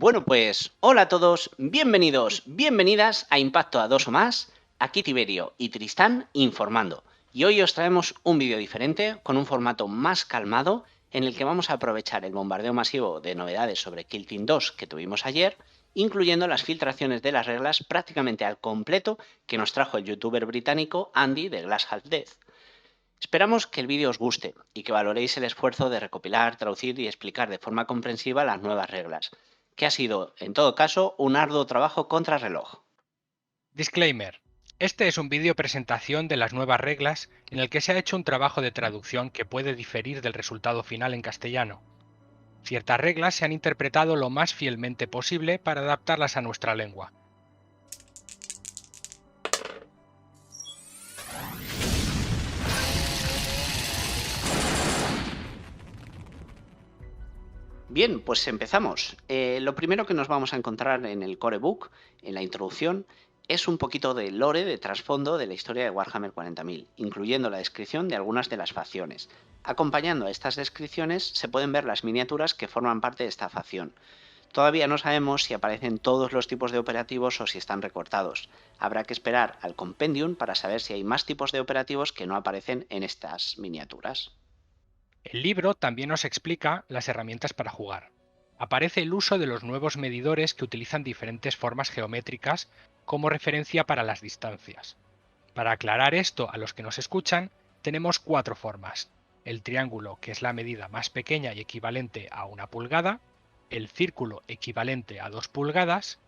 Bueno, pues hola a todos, bienvenidos, bienvenidas a Impacto a dos o más, aquí Tiberio y Tristán informando. Y hoy os traemos un vídeo diferente, con un formato más calmado, en el que vamos a aprovechar el bombardeo masivo de novedades sobre Kill Team 2 que tuvimos ayer, incluyendo las filtraciones de las reglas prácticamente al completo que nos trajo el youtuber británico Andy de Glass Half Death. Esperamos que el vídeo os guste y que valoréis el esfuerzo de recopilar, traducir y explicar de forma comprensiva las nuevas reglas, que ha sido, en todo caso, un arduo trabajo contrarreloj. Disclaimer. Este es un vídeo presentación de las nuevas reglas en el que se ha hecho un trabajo de traducción que puede diferir del resultado final en castellano. Ciertas reglas se han interpretado lo más fielmente posible para adaptarlas a nuestra lengua. Bien, pues empezamos. Lo primero que nos vamos a encontrar en el core book, en la introducción, es un poquito de lore, de trasfondo de la historia de Warhammer 40.000, incluyendo la descripción de algunas de las facciones. Acompañando a estas descripciones se pueden ver las miniaturas que forman parte de esta facción. Todavía no sabemos si aparecen todos los tipos de operativos o si están recortados. Habrá que esperar al compendium para saber si hay más tipos de operativos que no aparecen en estas miniaturas. El libro también nos explica las herramientas para jugar. Aparece el uso de los nuevos medidores que utilizan diferentes formas geométricas como referencia para las distancias. Para aclarar esto a los que nos escuchan, tenemos cuatro formas. El triángulo, que es la medida más pequeña y equivalente a 1 pulgada, el círculo equivalente a 2 pulgadas,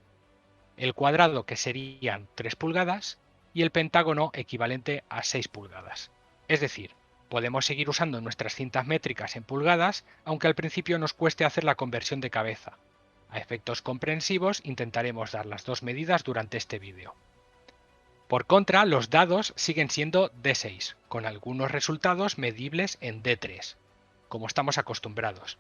el cuadrado, que serían 3 pulgadas, y el pentágono equivalente a 6 pulgadas. Es decir, podemos seguir usando nuestras cintas métricas en pulgadas, aunque al principio nos cueste hacer la conversión de cabeza. A efectos comprensivos intentaremos dar las dos medidas durante este vídeo. Por contra, los dados siguen siendo D6, con algunos resultados medibles en D3, como estamos acostumbrados.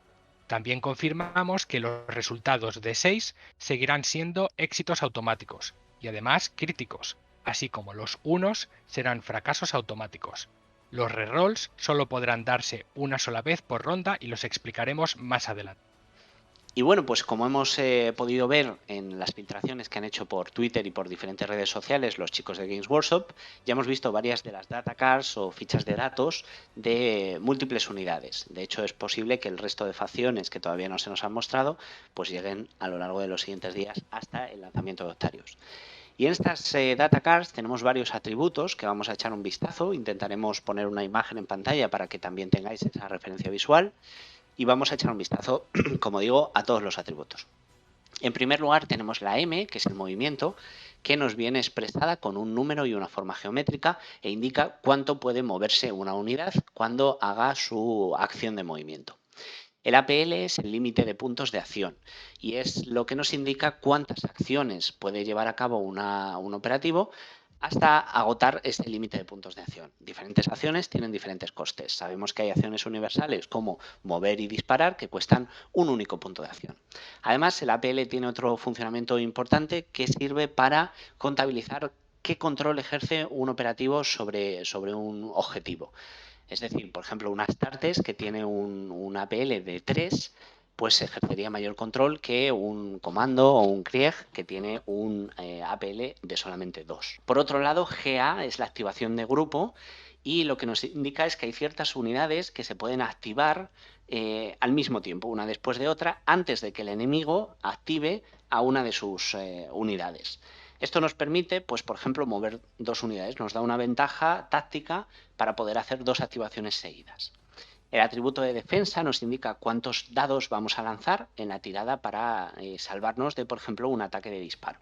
También confirmamos que los resultados D6 seguirán siendo éxitos automáticos, y además críticos, así como los unos serán fracasos automáticos. Los rerolls solo podrán darse una sola vez por ronda y los explicaremos más adelante. Y bueno, pues como hemos podido ver en las filtraciones que han hecho por Twitter y por diferentes redes sociales los chicos de Games Workshop, ya hemos visto varias de las data cards o fichas de datos de múltiples unidades. De hecho, es posible que el resto de facciones que todavía no se nos han mostrado, pues lleguen a lo largo de los siguientes días hasta el lanzamiento de Octarius. Y en estas data cards tenemos varios atributos que vamos a echar un vistazo. Intentaremos poner una imagen en pantalla para que también tengáis esa referencia visual. Y vamos a echar un vistazo, como digo, a todos los atributos. En primer lugar tenemos la M, que es el movimiento, que nos viene expresada con un número y una forma geométrica e indica cuánto puede moverse una unidad cuando haga su acción de movimiento. El APL es el límite de puntos de acción y es lo que nos indica cuántas acciones puede llevar a cabo un operativo hasta agotar este límite de puntos de acción. Diferentes acciones tienen diferentes costes. Sabemos que hay acciones universales como mover y disparar que cuestan un único punto de acción. Además, el APL tiene otro funcionamiento importante que sirve para contabilizar qué control ejerce un operativo sobre un objetivo. Es decir, por ejemplo, un Astartes que tiene un APL de 3, pues ejercería mayor control que un comando o un Krieg que tiene un APL de solamente 2. Por otro lado, GA es la activación de grupo y lo que nos indica es que hay ciertas unidades que se pueden activar al mismo tiempo, una después de otra, antes de que el enemigo active a una de sus unidades. Esto nos permite, pues, por ejemplo, mover dos unidades, nos da una ventaja táctica para poder hacer dos activaciones seguidas. El atributo de defensa nos indica cuántos dados vamos a lanzar en la tirada para salvarnos de, por ejemplo, un ataque de disparo.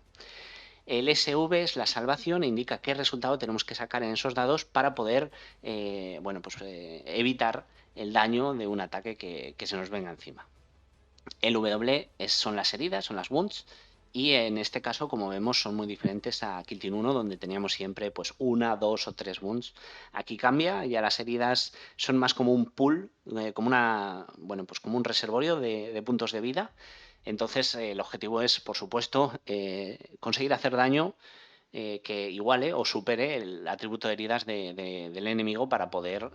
El SV es la salvación e indica qué resultado tenemos que sacar en esos dados para poder evitar el daño de un ataque que se nos venga encima. El W son las heridas, son las wounds, y en este caso, como vemos, son muy diferentes a Kill Team 1, donde teníamos siempre pues una, dos o tres wounds. Aquí cambia, ya las heridas son más como un pool, como un reservorio de puntos de vida. Entonces, el objetivo es, por supuesto, conseguir hacer daño que iguale o supere el atributo de heridas del enemigo para poder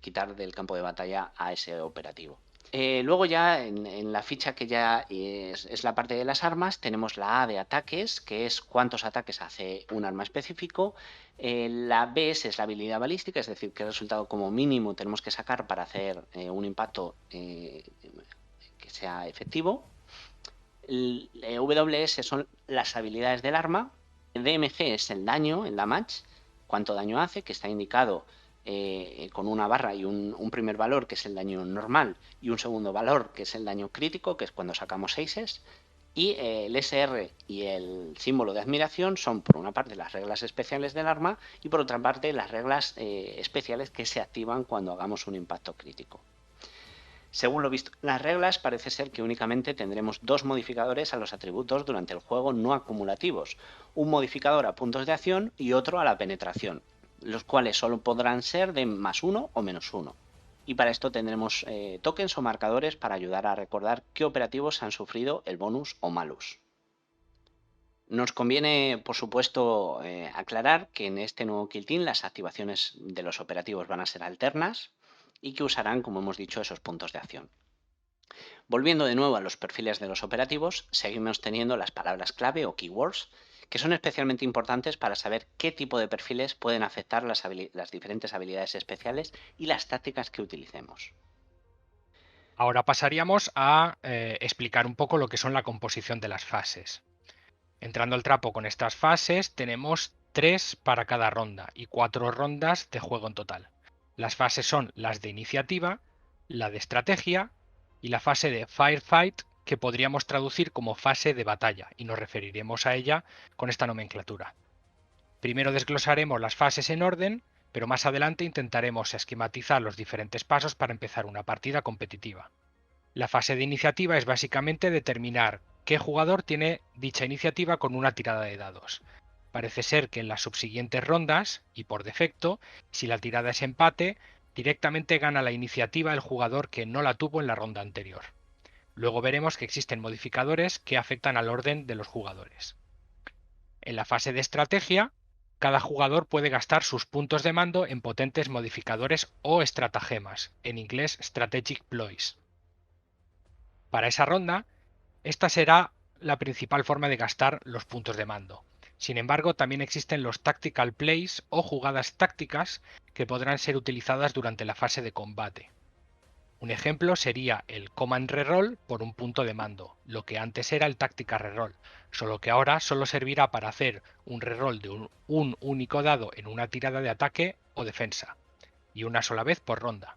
quitar del campo de batalla a ese operativo. Luego ya en la ficha que ya es la parte de las armas, tenemos la A de ataques, que es cuántos ataques hace un arma específico. La B es la habilidad balística, es decir, qué resultado como mínimo tenemos que sacar para hacer un impacto que sea efectivo. El WS son las habilidades del arma. El DMG es el daño en la match, cuánto daño hace, que está indicado con una barra y un primer valor, que es el daño normal, y un segundo valor, que es el daño crítico, que es cuando sacamos 6. Y el SR y el símbolo de admiración son, por una parte, las reglas especiales del arma y, por otra parte, las reglas especiales que se activan cuando hagamos un impacto crítico. Según lo visto en las reglas, parece ser que únicamente tendremos 2 modificadores a los atributos durante el juego no acumulativos, un modificador a puntos de acción y otro a la penetración, los cuales solo podrán ser de +1 o -1. Y para esto tendremos tokens o marcadores para ayudar a recordar qué operativos han sufrido el bonus o malus. Nos conviene, por supuesto, aclarar que en este nuevo Kill Team las activaciones de los operativos van a ser alternas y que usarán, como hemos dicho, esos puntos de acción. Volviendo de nuevo a los perfiles de los operativos, seguimos teniendo las palabras clave o keywords, que son especialmente importantes para saber qué tipo de perfiles pueden afectar las diferentes habilidades especiales y las tácticas que utilicemos. Ahora pasaríamos a explicar un poco lo que son la composición de las fases. Entrando al trapo con estas fases, tenemos 3 para cada ronda y 4 rondas de juego en total. Las fases son las de iniciativa, la de estrategia y la fase de Firefight, que podríamos traducir como fase de batalla, y nos referiremos a ella con esta nomenclatura. Primero desglosaremos las fases en orden, pero más adelante intentaremos esquematizar los diferentes pasos para empezar una partida competitiva. La fase de iniciativa es básicamente determinar qué jugador tiene dicha iniciativa con una tirada de dados. Parece ser que en las subsiguientes rondas, y por defecto, si la tirada es empate, directamente gana la iniciativa el jugador que no la tuvo en la ronda anterior. Luego veremos que existen modificadores que afectan al orden de los jugadores. En la fase de estrategia, cada jugador puede gastar sus puntos de mando en potentes modificadores o estratagemas, en inglés Strategic Ploys. Para esa ronda, esta será la principal forma de gastar los puntos de mando. Sin embargo, también existen los Tactical Plays o jugadas tácticas que podrán ser utilizadas durante la fase de combate. Un ejemplo sería el Command Reroll por un punto de mando, lo que antes era el Tactical Reroll, solo que ahora solo servirá para hacer un reroll de un único dado en una tirada de ataque o defensa, y una sola vez por ronda.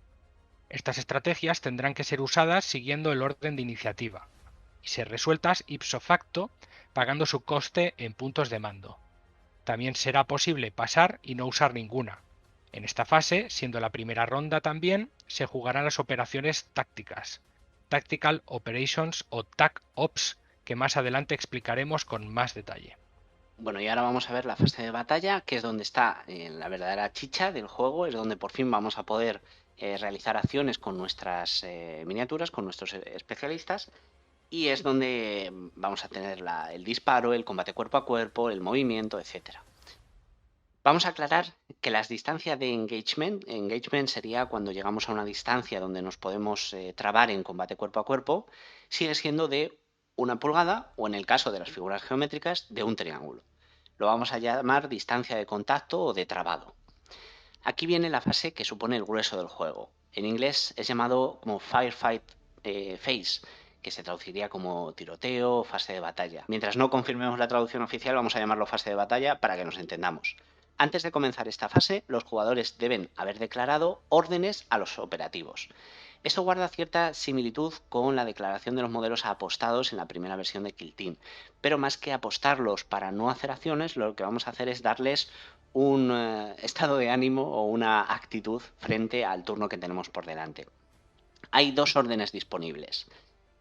Estas estrategias tendrán que ser usadas siguiendo el orden de iniciativa, y ser resueltas ipso facto pagando su coste en puntos de mando. También será posible pasar y no usar ninguna. En esta fase, siendo la primera ronda también, se jugarán las operaciones tácticas, Tactical Operations o TAC Ops, que más adelante explicaremos con más detalle. Bueno, y ahora vamos a ver la fase de batalla, que es donde está la verdadera chicha del juego, es donde por fin vamos a poder realizar acciones con nuestras miniaturas, con nuestros especialistas, y es donde vamos a tener el disparo, el combate cuerpo a cuerpo, el movimiento, etc. Vamos a aclarar que las distancias de engagement sería cuando llegamos a una distancia donde nos podemos trabar en combate cuerpo a cuerpo, sigue siendo de 1 pulgada o, en el caso de las figuras geométricas, de un triángulo. Lo vamos a llamar distancia de contacto o de trabado. Aquí viene la fase que supone el grueso del juego. En inglés es llamado como Firefight Phase, que se traduciría como tiroteo o fase de batalla. Mientras no confirmemos la traducción oficial, vamos a llamarlo fase de batalla para que nos entendamos. Antes de comenzar esta fase, los jugadores deben haber declarado órdenes a los operativos. Esto guarda cierta similitud con la declaración de los modelos apostados en la primera versión de Kill Team, pero más que apostarlos para no hacer acciones, lo que vamos a hacer es darles un estado de ánimo o una actitud frente al turno que tenemos por delante. Hay 2 órdenes disponibles.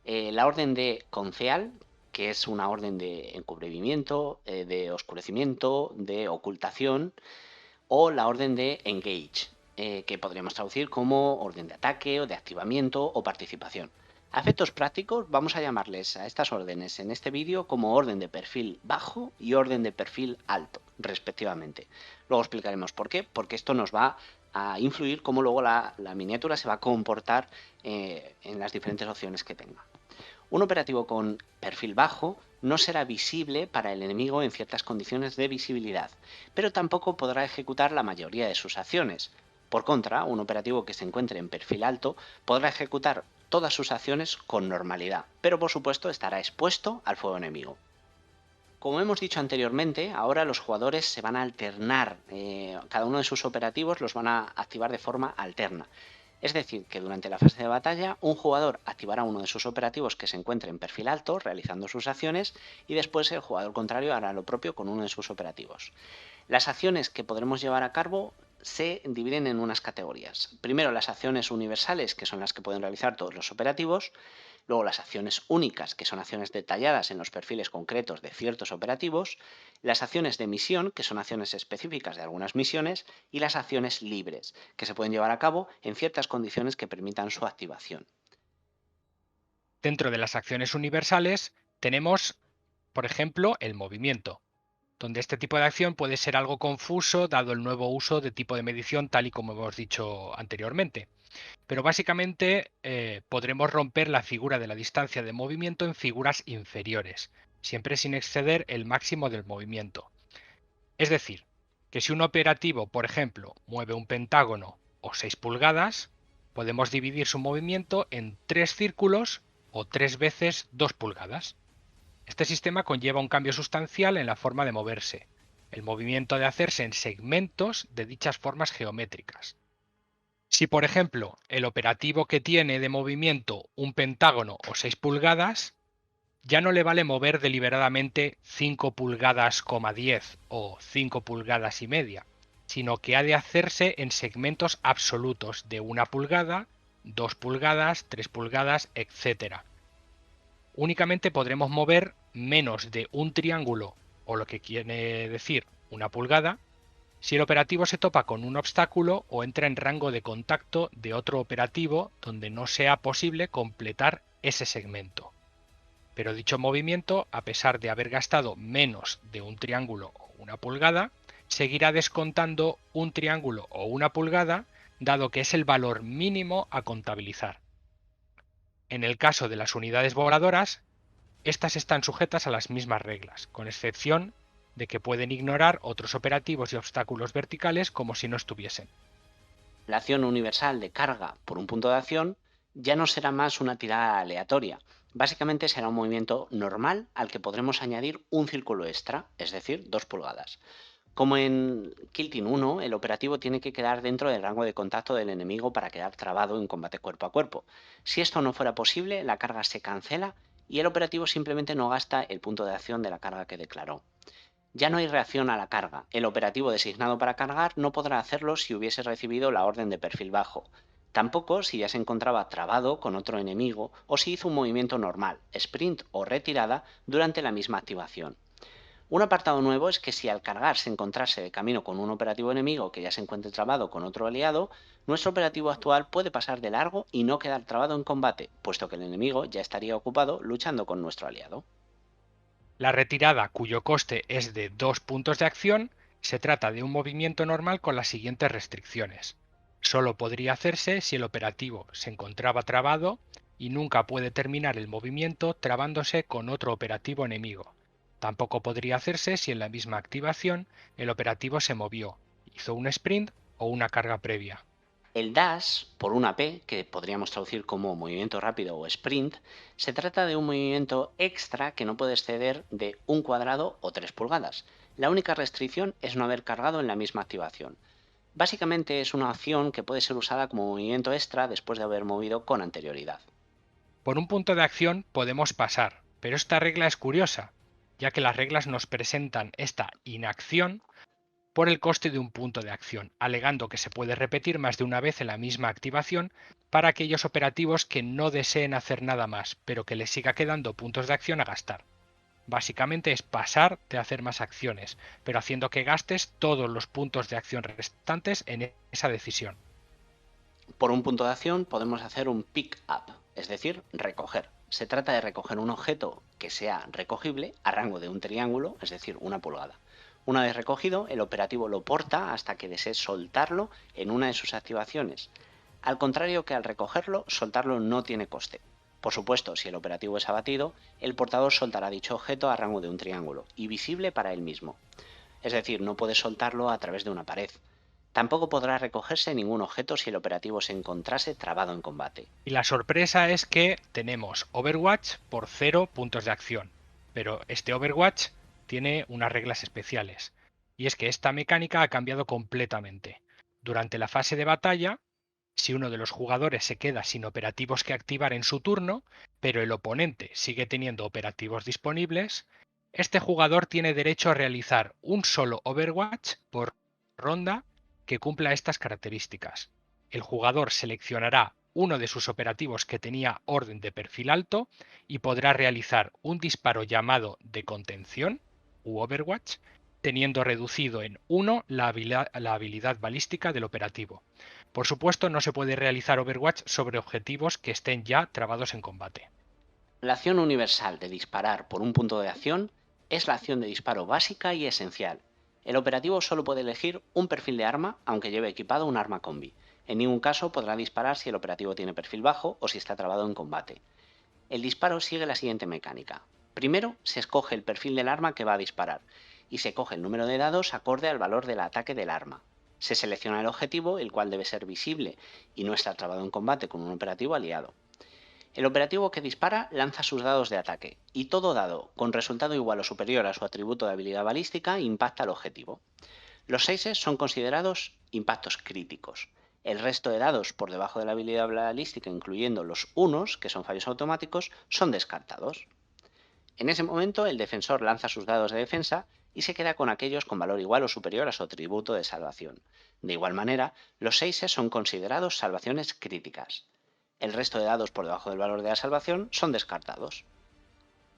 La orden de conceal, que es una orden de encubrimiento, de oscurecimiento, de ocultación, o la orden de engage, que podríamos traducir como orden de ataque o de activamiento o participación. A efectos prácticos, vamos a llamarles a estas órdenes en este vídeo como orden de perfil bajo y orden de perfil alto, respectivamente. Luego explicaremos por qué, porque esto nos va a influir cómo luego la miniatura se va a comportar en las diferentes opciones que tenga. Un operativo con perfil bajo no será visible para el enemigo en ciertas condiciones de visibilidad, pero tampoco podrá ejecutar la mayoría de sus acciones. Por contra, un operativo que se encuentre en perfil alto podrá ejecutar todas sus acciones con normalidad, pero por supuesto estará expuesto al fuego enemigo. Como hemos dicho anteriormente, ahora los jugadores se van a alternar, cada uno de sus operativos los van a activar de forma alterna. Es decir, que durante la fase de batalla, un jugador activará uno de sus operativos que se encuentre en perfil alto, realizando sus acciones, y después el jugador contrario hará lo propio con uno de sus operativos. Las acciones que podremos llevar a cabo se dividen en unas categorías. Primero, las acciones universales, que son las que pueden realizar todos los operativos. Luego, las acciones únicas, que son acciones detalladas en los perfiles concretos de ciertos operativos. Las acciones de misión, que son acciones específicas de algunas misiones. Y las acciones libres, que se pueden llevar a cabo en ciertas condiciones que permitan su activación. Dentro de las acciones universales tenemos, por ejemplo, el movimiento, donde este tipo de acción puede ser algo confuso dado el nuevo uso de tipo de medición tal y como hemos dicho anteriormente. Pero básicamente podremos romper la figura de la distancia de movimiento en figuras inferiores, siempre sin exceder el máximo del movimiento. Es decir, que si un operativo, por ejemplo, mueve un pentágono o 6 pulgadas, podemos dividir su movimiento en 3 círculos o 3 veces 2 pulgadas. Este sistema conlleva un cambio sustancial en la forma de moverse, el movimiento de hacerse en segmentos de dichas formas geométricas. Si, por ejemplo, el operativo que tiene de movimiento un pentágono o 6 pulgadas, ya no le vale mover deliberadamente 5 pulgadas, 10 o 5 pulgadas y media, sino que ha de hacerse en segmentos absolutos de 1 pulgada, 2 pulgadas, 3 pulgadas, etc. Únicamente podremos mover menos de un triángulo, o lo que quiere decir 1 pulgada, si el operativo se topa con un obstáculo o entra en rango de contacto de otro operativo donde no sea posible completar ese segmento. Pero dicho movimiento, a pesar de haber gastado menos de un triángulo o 1 pulgada, seguirá descontando un triángulo o 1 pulgada, dado que es el valor mínimo a contabilizar. En el caso de las unidades voladoras, estas están sujetas a las mismas reglas, con excepción de que pueden ignorar otros operativos y obstáculos verticales como si no estuviesen. La acción universal de carga por un punto de acción ya no será más una tirada aleatoria. Básicamente será un movimiento normal al que podremos añadir un círculo extra, es decir, 2 pulgadas. Como en Kill Team 1, el operativo tiene que quedar dentro del rango de contacto del enemigo para quedar trabado en combate cuerpo a cuerpo. Si esto no fuera posible, la carga se cancela y el operativo simplemente no gasta el punto de acción de la carga que declaró. Ya no hay reacción a la carga. El operativo designado para cargar no podrá hacerlo si hubiese recibido la orden de perfil bajo. Tampoco si ya se encontraba trabado con otro enemigo o si hizo un movimiento normal, sprint o retirada durante la misma activación. Un apartado nuevo es que si al cargar se encontrase de camino con un operativo enemigo que ya se encuentre trabado con otro aliado, nuestro operativo actual puede pasar de largo y no quedar trabado en combate, puesto que el enemigo ya estaría ocupado luchando con nuestro aliado. La retirada, cuyo coste es de 2 puntos de acción, se trata de un movimiento normal con las siguientes restricciones. Solo podría hacerse si el operativo se encontraba trabado y nunca puede terminar el movimiento trabándose con otro operativo enemigo. Tampoco podría hacerse si en la misma activación el operativo se movió, hizo un sprint o una carga previa. El dash, por una P, que podríamos traducir como movimiento rápido o sprint, se trata de un movimiento extra que no puede exceder de 1 cuadrado o 3 pulgadas. La única restricción es no haber cargado en la misma activación. Básicamente es una acción que puede ser usada como movimiento extra después de haber movido con anterioridad. Por un punto de acción podemos pasar, pero esta regla es curiosa, ya que las reglas nos presentan esta inacción por el coste de un punto de acción, alegando que se puede repetir más de una vez en la misma activación para aquellos operativos que no deseen hacer nada más, pero que les siga quedando puntos de acción a gastar. Básicamente es pasar de hacer más acciones, pero haciendo que gastes todos los puntos de acción restantes en esa decisión. Por un punto de acción podemos hacer un pick up, es decir, recoger. Se trata de recoger un objeto que sea recogible a rango de un triángulo, es decir, 1 pulgada. Una vez recogido, el operativo lo porta hasta que desee soltarlo en una de sus activaciones. Al contrario que al recogerlo, soltarlo no tiene coste. Por supuesto, si el operativo es abatido, el portador soltará dicho objeto a rango de un triángulo y visible para él mismo. Es decir, no puede soltarlo a través de una pared. Tampoco podrá recogerse ningún objeto si el operativo se encontrase trabado en combate. Y la sorpresa es que tenemos Overwatch por 0 puntos de acción, pero este Overwatch tiene unas reglas especiales. Y es que esta mecánica ha cambiado completamente. Durante la fase de batalla, si uno de los jugadores se queda sin operativos que activar en su turno, pero el oponente sigue teniendo operativos disponibles, este jugador tiene derecho a realizar un solo Overwatch por ronda que cumpla estas características. El jugador seleccionará uno de sus operativos que tenía orden de perfil alto y podrá realizar un disparo llamado de contención u Overwatch, teniendo reducido en 1 la habilidad balística del operativo. Por supuesto, no se puede realizar Overwatch sobre objetivos que estén ya trabados en combate. La acción universal de disparar por un punto de acción es la acción de disparo básica y esencial. El operativo solo puede elegir un perfil de arma aunque lleve equipado un arma combi. En ningún caso podrá disparar si el operativo tiene perfil bajo o si está trabado en combate. El disparo sigue la siguiente mecánica. Primero se escoge el perfil del arma que va a disparar y se coge el número de dados acorde al valor del ataque del arma. Se selecciona el objetivo, el cual debe ser visible y no estar trabado en combate con un operativo aliado. El operativo que dispara lanza sus dados de ataque, y todo dado con resultado igual o superior a su atributo de habilidad balística impacta al objetivo. Los 6 son considerados impactos críticos. El resto de dados por debajo de la habilidad balística, incluyendo los 1, que son fallos automáticos, son descartados. En ese momento el defensor lanza sus dados de defensa y se queda con aquellos con valor igual o superior a su atributo de salvación. De igual manera, los 6 son considerados salvaciones críticas. El resto de dados por debajo del valor de la salvación son descartados.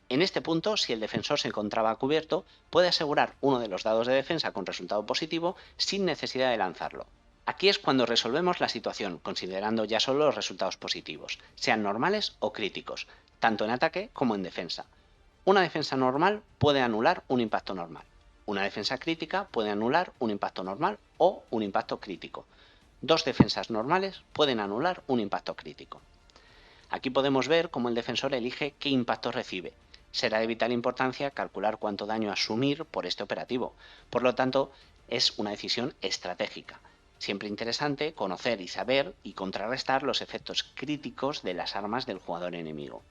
En este punto, si el defensor se encontraba cubierto, puede asegurar uno de los dados de defensa con resultado positivo sin necesidad de lanzarlo. Aquí es cuando resolvemos la situación, considerando ya solo los resultados positivos, sean normales o críticos, tanto en ataque como en defensa. Una defensa normal puede anular un impacto normal. Una defensa crítica puede anular un impacto normal o un impacto crítico. 2 defensas normales pueden anular un impacto crítico. Aquí podemos ver cómo el defensor elige qué impacto recibe. Será de vital importancia calcular cuánto daño asumir por este operativo. Por lo tanto, es una decisión estratégica. Siempre interesante conocer y saber y contrarrestar los efectos críticos de las armas del jugador enemigo.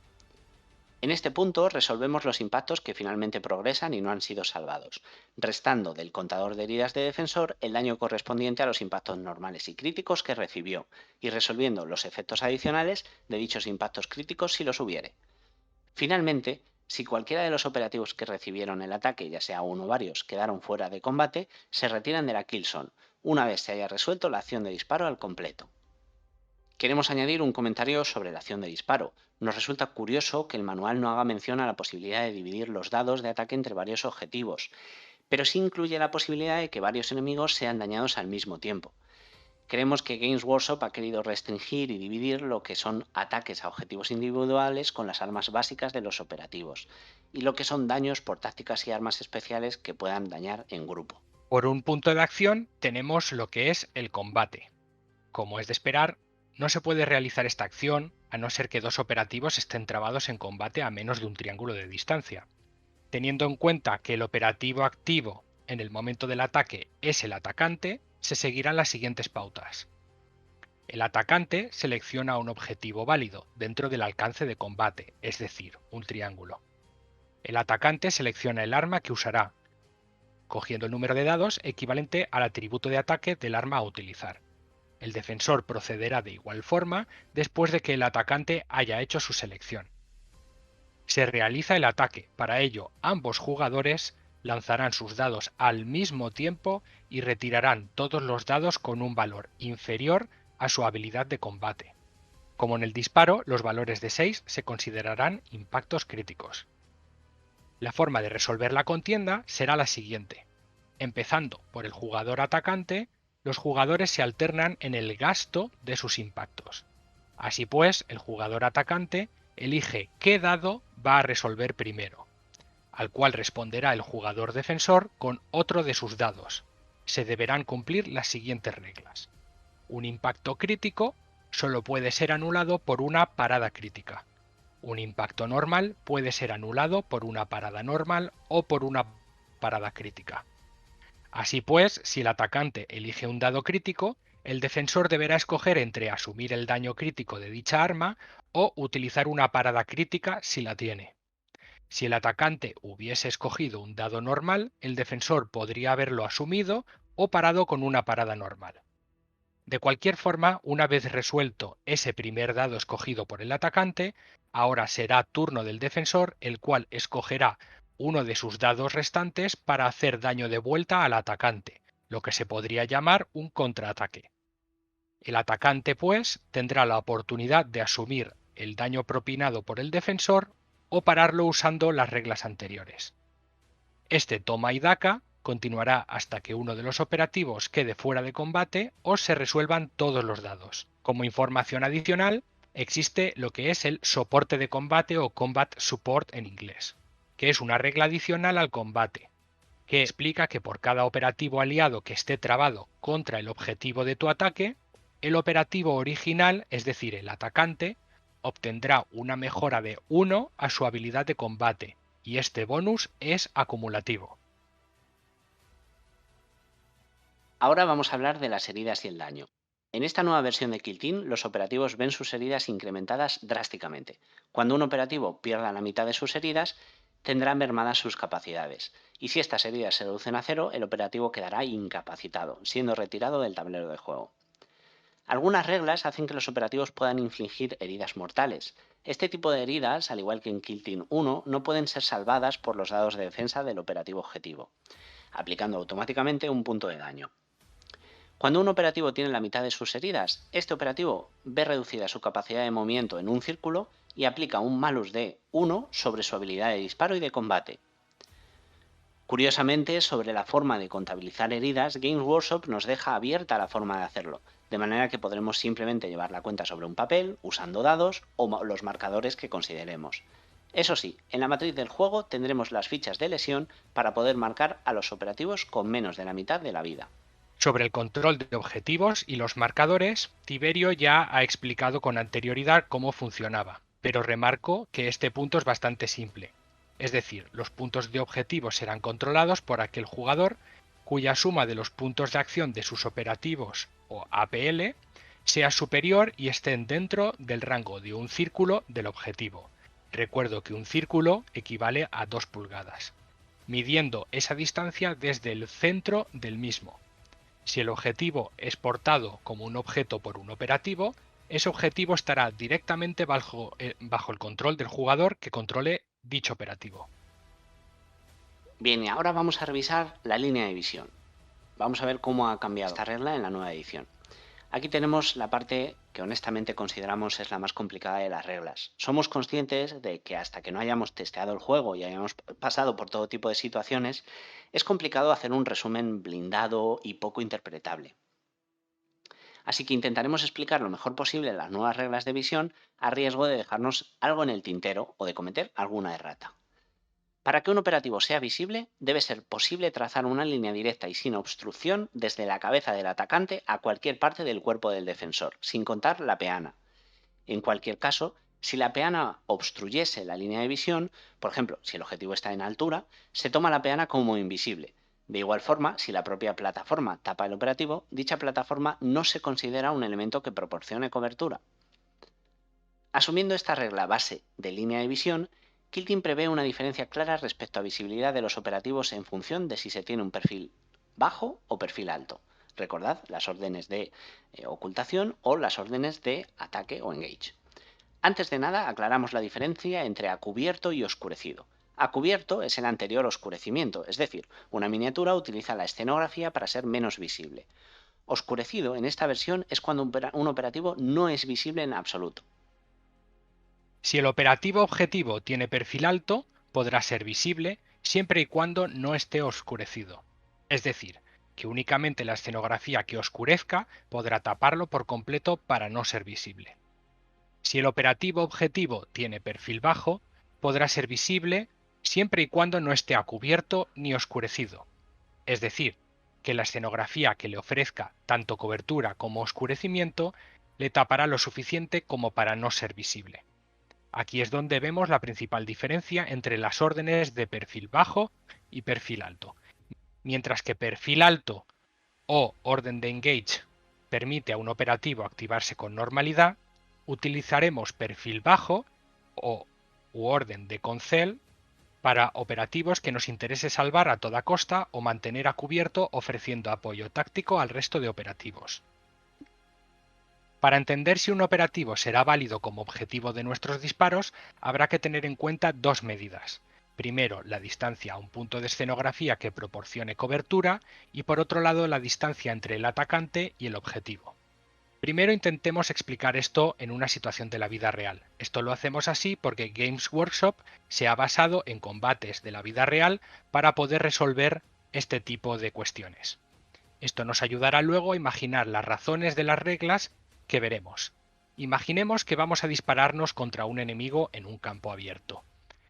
En este punto resolvemos los impactos que finalmente progresan y no han sido salvados, restando del contador de heridas de defensor el daño correspondiente a los impactos normales y críticos que recibió, y resolviendo los efectos adicionales de dichos impactos críticos si los hubiere. Finalmente, si cualquiera de los operativos que recibieron el ataque, ya sea uno o varios, quedaron fuera de combate, se retiran de la killzone, una vez se haya resuelto la acción de disparo al completo. Queremos añadir un comentario sobre la acción de disparo. Nos resulta curioso que el manual no haga mención a la posibilidad de dividir los dados de ataque entre varios objetivos, pero sí incluye la posibilidad de que varios enemigos sean dañados al mismo tiempo. Creemos que Games Workshop ha querido restringir y dividir lo que son ataques a objetivos individuales con las armas básicas de los operativos, y lo que son daños por tácticas y armas especiales que puedan dañar en grupo. Por un punto de acción tenemos lo que es el combate. Como es de esperar, no se puede realizar esta acción a no ser que 2 operativos estén trabados en combate a menos de un triángulo de distancia. Teniendo en cuenta que el operativo activo en el momento del ataque es el atacante, se seguirán las siguientes pautas. El atacante selecciona un objetivo válido dentro del alcance de combate, es decir, un triángulo. El atacante selecciona el arma que usará, cogiendo el número de dados equivalente al atributo de ataque del arma a utilizar. El defensor procederá de igual forma después de que el atacante haya hecho su selección. Se realiza el ataque. Para ello, ambos jugadores lanzarán sus dados al mismo tiempo y retirarán todos los dados con un valor inferior a su habilidad de combate. Como en el disparo, los valores de 6 se considerarán impactos críticos. La forma de resolver la contienda será la siguiente. Empezando por el jugador atacante, los jugadores se alternan en el gasto de sus impactos. Así pues, el jugador atacante elige qué dado va a resolver primero. al cual responderá el jugador defensor con otro de sus dados. Se deberán cumplir las siguientes reglas. Un impacto crítico solo puede ser anulado por una parada crítica. Un impacto normal puede ser anulado por una parada normal o por una parada crítica. Así pues, si el atacante elige un dado crítico, el defensor deberá escoger entre asumir el daño crítico de dicha arma o utilizar una parada crítica si la tiene. Si el atacante hubiese escogido un dado normal, el defensor podría haberlo asumido o parado con una parada normal. De cualquier forma, una vez resuelto ese primer dado escogido por el atacante, ahora será turno del defensor, el cual escogerá uno de sus dados restantes para hacer daño de vuelta al atacante, lo que se podría llamar un contraataque. El atacante, pues, tendrá la oportunidad de asumir el daño propinado por el defensor o pararlo usando las reglas anteriores. Este toma y daca continuará hasta que uno de los operativos quede fuera de combate o se resuelvan todos los dados. Como información adicional, existe lo que es el soporte de combate o combat support en inglés, que es una regla adicional al combate, que explica que por cada operativo aliado que esté trabado contra el objetivo de tu ataque, el operativo original, es decir, el atacante, obtendrá una mejora de 1 a su habilidad de combate, y este bonus es acumulativo. Ahora vamos a hablar de las heridas y el daño. En esta nueva versión de Kill Team, los operativos ven sus heridas incrementadas drásticamente. Cuando un operativo pierda la mitad de sus heridas, tendrá mermadas sus capacidades. Y si estas heridas se reducen a 0, el operativo quedará incapacitado, siendo retirado del tablero de juego. Algunas reglas hacen que los operativos puedan infligir heridas mortales. Este tipo de heridas, al igual que en Kill Team 1, no pueden ser salvadas por los dados de defensa del operativo objetivo, aplicando automáticamente un punto de daño. Cuando un operativo tiene la mitad de sus heridas, este operativo ve reducida su capacidad de movimiento en un círculo y aplica un malus de 1 sobre su habilidad de disparo y de combate. Curiosamente, sobre la forma de contabilizar heridas, Games Workshop nos deja abierta la forma de hacerlo, de manera que podremos simplemente llevar la cuenta sobre un papel, usando dados o los marcadores que consideremos. Eso sí, en la matriz del juego tendremos las fichas de lesión para poder marcar a los operativos con menos de la mitad de la vida. Sobre el control de objetivos y los marcadores, Tiberio ya ha explicado con anterioridad cómo funcionaba, pero remarco que este punto es bastante simple. Es decir, los puntos de objetivos serán controlados por aquel jugador cuya suma de los puntos de acción de sus operativos o APL sea superior y estén dentro del rango de un círculo del objetivo. Recuerdo que un círculo equivale a 2 pulgadas, midiendo esa distancia desde el centro del mismo. Si el objetivo es portado como un objeto por un operativo, ese objetivo estará directamente bajo el control del jugador que controle dicho operativo. Bien, y ahora vamos a revisar la línea de visión. Vamos a ver cómo ha cambiado esta regla en la nueva edición. Aquí tenemos la parte que honestamente consideramos es la más complicada de las reglas. Somos conscientes de que hasta que no hayamos testeado el juego y hayamos pasado por todo tipo de situaciones, es complicado hacer un resumen blindado y poco interpretable. Así que intentaremos explicar lo mejor posible las nuevas reglas de visión a riesgo de dejarnos algo en el tintero o de cometer alguna errata. Para que un operativo sea visible, debe ser posible trazar una línea directa y sin obstrucción desde la cabeza del atacante a cualquier parte del cuerpo del defensor, sin contar la peana. En cualquier caso, si la peana obstruyese la línea de visión, por ejemplo, si el objetivo está en altura, se toma la peana como invisible. De igual forma, si la propia plataforma tapa el operativo, dicha plataforma no se considera un elemento que proporcione cobertura. Asumiendo esta regla base de línea de visión, Kill Team prevé una diferencia clara respecto a visibilidad de los operativos en función de si se tiene un perfil bajo o perfil alto. Recordad las órdenes de ocultación o las órdenes de ataque o engage. Antes de nada, aclaramos la diferencia entre a cubierto y oscurecido. A cubierto es el anterior oscurecimiento, es decir, una miniatura utiliza la escenografía para ser menos visible. Oscurecido en esta versión es cuando un operativo no es visible en absoluto. Si el operativo objetivo tiene perfil alto, podrá ser visible siempre y cuando no esté oscurecido. Es decir, que únicamente la escenografía que oscurezca podrá taparlo por completo para no ser visible. Si el operativo objetivo tiene perfil bajo, podrá ser visible siempre y cuando no esté a cubierto ni oscurecido. Es decir, que la escenografía que le ofrezca tanto cobertura como oscurecimiento le tapará lo suficiente como para no ser visible. Aquí es donde vemos la principal diferencia entre las órdenes de perfil bajo y perfil alto. Mientras que perfil alto o orden de engage permite a un operativo activarse con normalidad, utilizaremos perfil bajo u orden de conceal para operativos que nos interese salvar a toda costa o mantener a cubierto ofreciendo apoyo táctico al resto de operativos. Para entender si un operativo será válido como objetivo de nuestros disparos, habrá que tener en cuenta dos medidas. Primero, la distancia a un punto de escenografía que proporcione cobertura y por otro lado la distancia entre el atacante y el objetivo. Primero intentemos explicar esto en una situación de la vida real. Esto lo hacemos así porque Games Workshop se ha basado en combates de la vida real para poder resolver este tipo de cuestiones. Esto nos ayudará luego a imaginar las razones de las reglas que veremos. Imaginemos que vamos a dispararnos contra un enemigo en un campo abierto,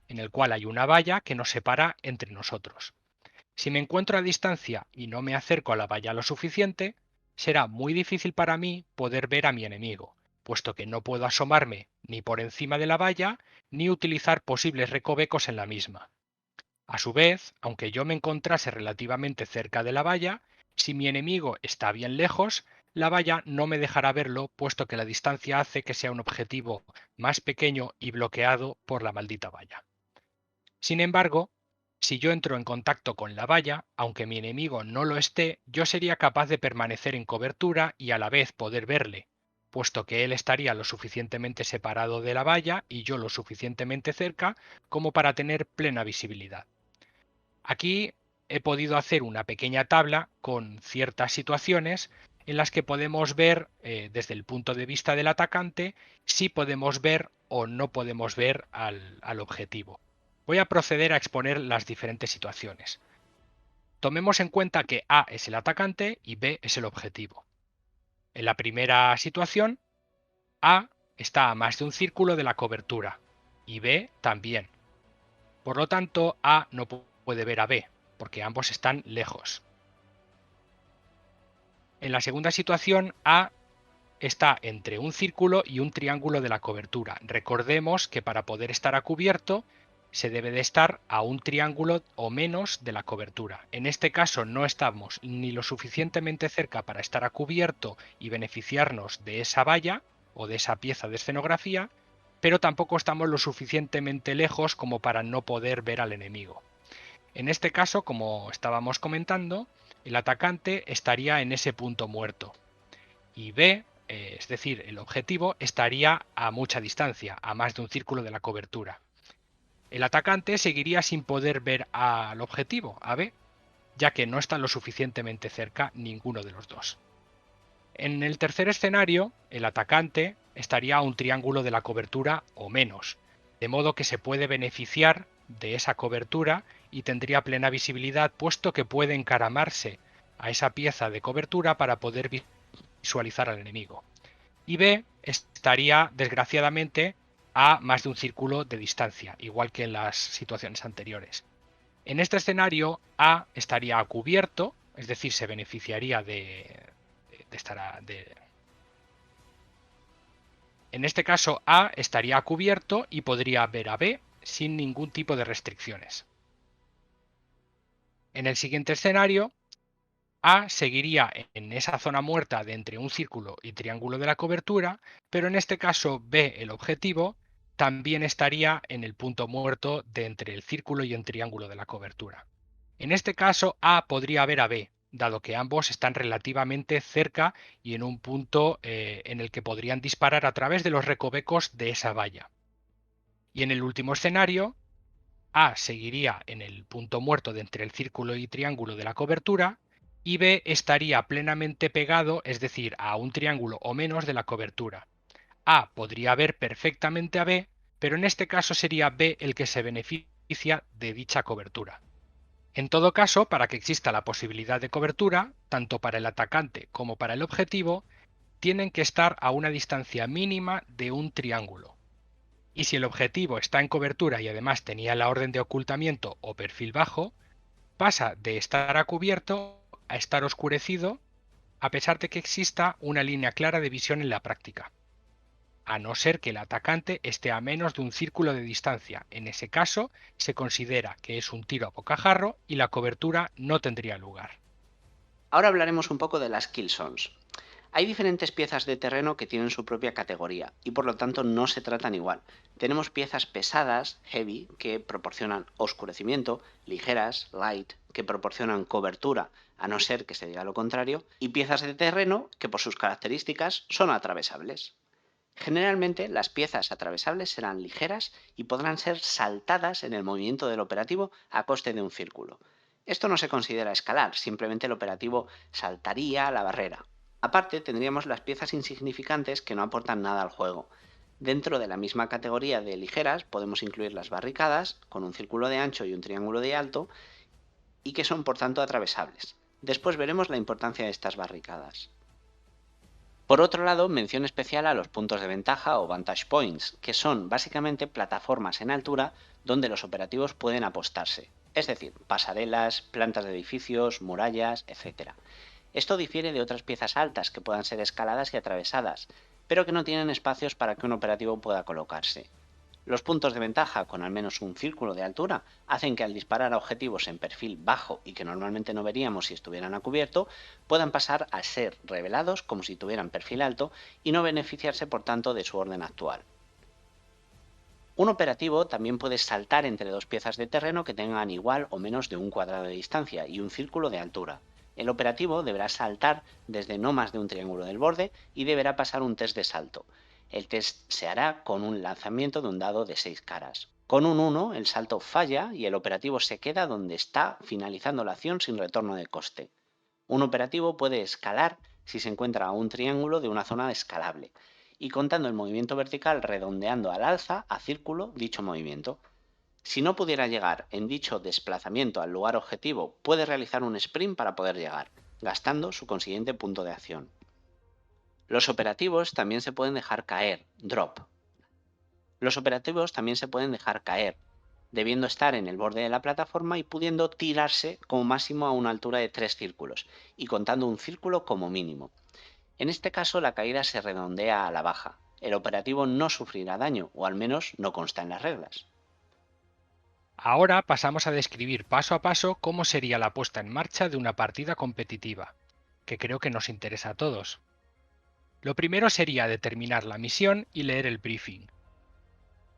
en el cual hay una valla que nos separa entre nosotros. Si me encuentro a distancia y no me acerco a la valla lo suficiente, será muy difícil para mí poder ver a mi enemigo, puesto que no puedo asomarme ni por encima de la valla ni utilizar posibles recovecos en la misma. A su vez, aunque yo me encontrase relativamente cerca de la valla, si mi enemigo está bien lejos, la valla no me dejará verlo, puesto que la distancia hace que sea un objetivo más pequeño y bloqueado por la maldita valla. Sin embargo, si yo entro en contacto con la valla, aunque mi enemigo no lo esté, yo sería capaz de permanecer en cobertura y a la vez poder verle, puesto que él estaría lo suficientemente separado de la valla y yo lo suficientemente cerca como para tener plena visibilidad. Aquí he podido hacer una pequeña tabla con ciertas situaciones en las que podemos ver desde el punto de vista del atacante si podemos ver o no podemos ver al objetivo. Voy a proceder a exponer las diferentes situaciones. Tomemos en cuenta que A es el atacante y B es el objetivo. En la primera situación, A está a más de un círculo de la cobertura y B también. Por lo tanto, A no puede ver a B, porque ambos están lejos. En la segunda situación, A está entre un círculo y un triángulo de la cobertura. Recordemos que para poder estar a cubierto se debe de estar a un triángulo o menos de la cobertura. En este caso no estamos ni lo suficientemente cerca para estar a cubierto y beneficiarnos de esa valla o de esa pieza de escenografía, pero tampoco estamos lo suficientemente lejos como para no poder ver al enemigo. En este caso, como estábamos comentando, el atacante estaría en ese punto muerto y B, es decir, el objetivo, estaría a mucha distancia, a más de un círculo de la cobertura. El atacante seguiría sin poder ver al objetivo, a B, ya que no está lo suficientemente cerca ninguno de los dos. En el tercer escenario, el atacante estaría a un triángulo de la cobertura o menos, de modo que se puede beneficiar de esa cobertura y tendría plena visibilidad, puesto que puede encaramarse a esa pieza de cobertura para poder visualizar al enemigo. Y B estaría, desgraciadamente, a más de un círculo de distancia, igual que en las situaciones anteriores. En este escenario, A estaría a cubierto, es decir, se beneficiaría En este caso, A estaría a cubierto y podría ver a B sin ningún tipo de restricciones. En el siguiente escenario, A seguiría en esa zona muerta de entre un círculo y triángulo de la cobertura, pero en este caso B, el objetivo, también estaría en el punto muerto de entre el círculo y el triángulo de la cobertura. En este caso A podría ver a B, dado que ambos están relativamente cerca y en un punto en el que podrían disparar a través de los recovecos de esa valla. Y en el último escenario, A seguiría en el punto muerto de entre el círculo y triángulo de la cobertura, y B estaría plenamente pegado, es decir, a un triángulo o menos de la cobertura. A podría ver perfectamente a B, pero en este caso sería B el que se beneficia de dicha cobertura. En todo caso, para que exista la posibilidad de cobertura, tanto para el atacante como para el objetivo, tienen que estar a una distancia mínima de un triángulo. Y si el objetivo está en cobertura y además tenía la orden de ocultamiento o perfil bajo, pasa de estar a cubierto a estar oscurecido, a pesar de que exista una línea clara de visión en la práctica, a no ser que el atacante esté a menos de un círculo de distancia. En ese caso, se considera que es un tiro a bocajarro y la cobertura no tendría lugar. Ahora hablaremos un poco de las kill zones. Hay diferentes piezas de terreno que tienen su propia categoría y por lo tanto no se tratan igual. Tenemos piezas pesadas, heavy, que proporcionan oscurecimiento, ligeras, light, que proporcionan cobertura, a no ser que se diga lo contrario, y piezas de terreno que por sus características son atravesables. Generalmente las piezas atravesables serán ligeras y podrán ser saltadas en el movimiento del operativo a coste de un círculo. Esto no se considera escalar, simplemente el operativo saltaría la barrera. Aparte, tendríamos las piezas insignificantes que no aportan nada al juego. Dentro de la misma categoría de ligeras podemos incluir las barricadas, con un círculo de ancho y un triángulo de alto, y que son por tanto atravesables. Después veremos la importancia de estas barricadas. Por otro lado, mención especial a los puntos de ventaja o vantage points, que son básicamente plataformas en altura donde los operativos pueden apostarse, es decir, pasarelas, plantas de edificios, murallas, etc. Esto difiere de otras piezas altas que puedan ser escaladas y atravesadas, pero que no tienen espacios para que un operativo pueda colocarse. Los puntos de ventaja con al menos un círculo de altura hacen que al disparar a objetivos en perfil bajo y que normalmente no veríamos si estuvieran a cubierto, puedan pasar a ser revelados como si tuvieran perfil alto y no beneficiarse por tanto de su orden actual. Un operativo también puede saltar entre dos piezas de terreno que tengan igual o menos de un cuadrado de distancia y un círculo de altura. El operativo deberá saltar desde no más de un triángulo del borde y deberá pasar un test de salto. El test se hará con un lanzamiento de un dado de 6 caras. Con un 1, el salto falla y el operativo se queda donde está, finalizando la acción sin retorno de coste. Un operativo puede escalar si se encuentra a un triángulo de una zona escalable, y contando el movimiento vertical redondeando al alza a círculo dicho movimiento. Si no pudiera llegar en dicho desplazamiento al lugar objetivo, puede realizar un sprint para poder llegar, gastando su consiguiente punto de acción. Los operativos también se pueden dejar caer, drop. Los operativos también se pueden dejar caer, debiendo estar en el borde de la plataforma y pudiendo tirarse como máximo a una altura de 3 círculos, y contando un círculo como mínimo. En este caso la caída se redondea a la baja. El operativo no sufrirá daño, o al menos no consta en las reglas. Ahora pasamos a describir paso a paso cómo sería la puesta en marcha de una partida competitiva, que creo que nos interesa a todos. Lo primero sería determinar la misión y leer el briefing.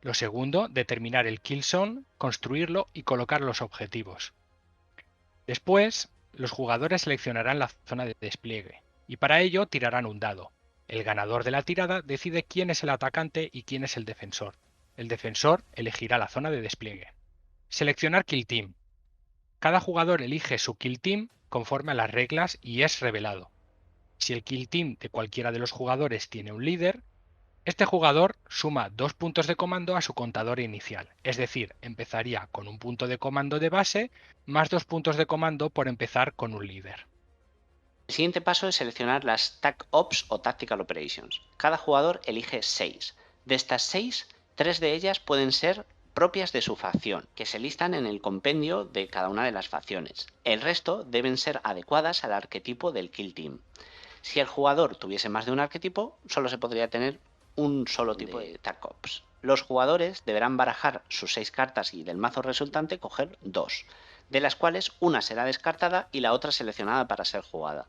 Lo segundo, determinar el kill zone, construirlo y colocar los objetivos. Después, los jugadores seleccionarán la zona de despliegue, y para ello tirarán un dado. El ganador de la tirada decide quién es el atacante y quién es el defensor. El defensor elegirá la zona de despliegue. Seleccionar Kill Team. Cada jugador elige su Kill Team conforme a las reglas y es revelado. Si el Kill Team de cualquiera de los jugadores tiene un líder, este jugador suma 2 puntos de comando a su contador inicial, es decir, empezaría con un punto de comando de base más 2 puntos de comando por empezar con un líder. El siguiente paso es seleccionar las TAC Ops o Tactical Operations. Cada jugador elige 6. De estas 6, 3 de ellas pueden ser propias de su facción, que se listan en el compendio de cada una de las facciones. El resto deben ser adecuadas al arquetipo del Kill Team. Si el jugador tuviese más de un arquetipo, solo se podría tener un solo tipo de TAC Ops. Los jugadores deberán barajar sus 6 cartas y del mazo resultante coger 2, de las cuales una será descartada y la otra seleccionada para ser jugada.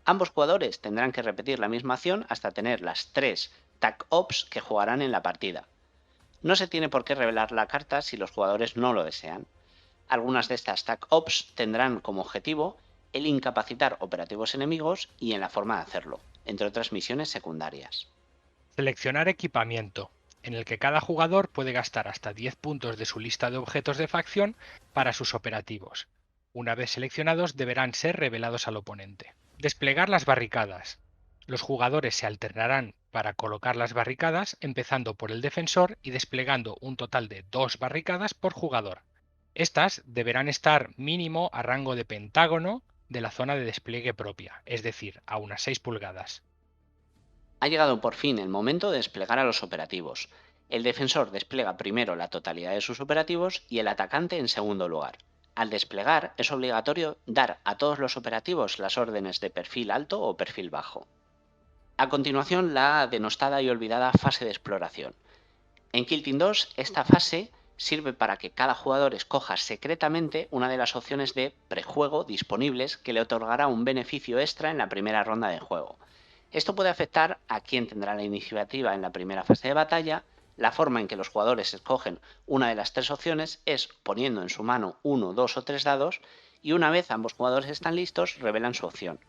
Ambos jugadores tendrán que repetir la misma acción hasta tener las 3 TAC Ops que jugarán en la partida. No se tiene por qué revelar la carta si los jugadores no lo desean. Algunas de estas TAC Ops tendrán como objetivo el incapacitar operativos enemigos y en la forma de hacerlo, entre otras misiones secundarias. Seleccionar equipamiento, en el que cada jugador puede gastar hasta 10 puntos de su lista de objetos de facción para sus operativos. Una vez seleccionados deberán ser revelados al oponente. Desplegar las barricadas. Los jugadores se alternarán para colocar las barricadas, empezando por el defensor y desplegando un total de 2 barricadas por jugador. Estas deberán estar mínimo a rango de pentágono de la zona de despliegue propia, es decir, a unas 6 pulgadas. Ha llegado por fin el momento de desplegar a los operativos. El defensor despliega primero la totalidad de sus operativos y el atacante en segundo lugar. Al desplegar es obligatorio dar a todos los operativos las órdenes de perfil alto o perfil bajo. A continuación, la denostada y olvidada fase de exploración. En Kill Team 2, esta fase sirve para que cada jugador escoja secretamente una de las opciones de prejuego disponibles que le otorgará un beneficio extra en la primera ronda de juego. Esto puede afectar a quién tendrá la iniciativa en la primera fase de batalla. La forma en que los jugadores escogen una de las tres opciones es poniendo en su mano 1, 2 o 3 dados y una vez ambos jugadores están listos revelan su opción,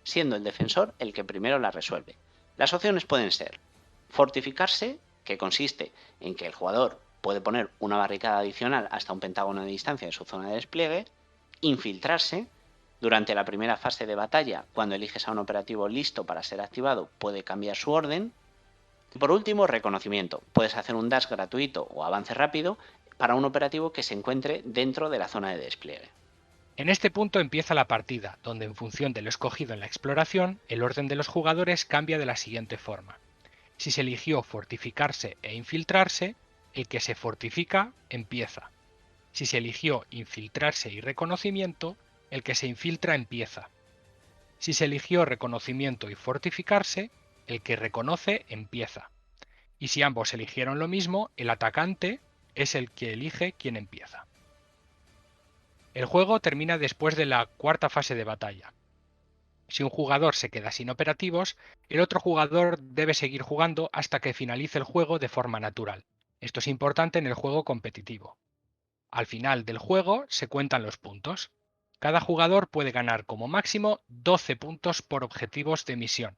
siendo el defensor el que primero la resuelve. Las opciones pueden ser fortificarse, que consiste en que el jugador puede poner una barricada adicional hasta un pentágono de distancia de su zona de despliegue, infiltrarse. Durante la primera fase de batalla, cuando eliges a un operativo listo para ser activado, puede cambiar su orden. Y por último, reconocimiento. Puedes hacer un dash gratuito o avance rápido para un operativo que se encuentre dentro de la zona de despliegue. En este punto empieza la partida, donde en función de lo escogido en la exploración, el orden de los jugadores cambia de la siguiente forma. Si se eligió fortificarse e infiltrarse, el que se fortifica empieza. Si se eligió infiltrarse y reconocimiento, el que se infiltra empieza. Si se eligió reconocimiento y fortificarse, el que reconoce empieza. Y si ambos eligieron lo mismo, el atacante es el que elige quién empieza. El juego termina después de la cuarta fase de batalla. Si un jugador se queda sin operativos, el otro jugador debe seguir jugando hasta que finalice el juego de forma natural. Esto es importante en el juego competitivo. Al final del juego se cuentan los puntos. Cada jugador puede ganar como máximo 12 puntos por objetivos de misión.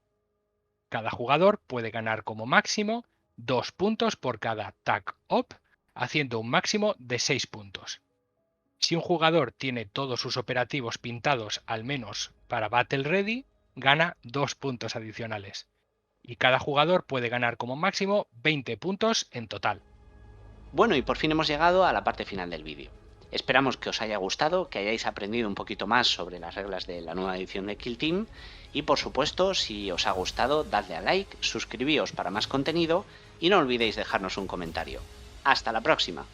Cada jugador puede ganar como máximo 2 puntos por cada tag op, haciendo un máximo de 6 puntos. Si un jugador tiene todos sus operativos pintados al menos para Battle Ready, gana 2 puntos adicionales. Y cada jugador puede ganar como máximo 20 puntos en total. Bueno, y por fin hemos llegado a la parte final del vídeo. Esperamos que os haya gustado, que hayáis aprendido un poquito más sobre las reglas de la nueva edición de Kill Team y por supuesto, si os ha gustado, dadle a like, suscribíos para más contenido y no olvidéis dejarnos un comentario. ¡Hasta la próxima!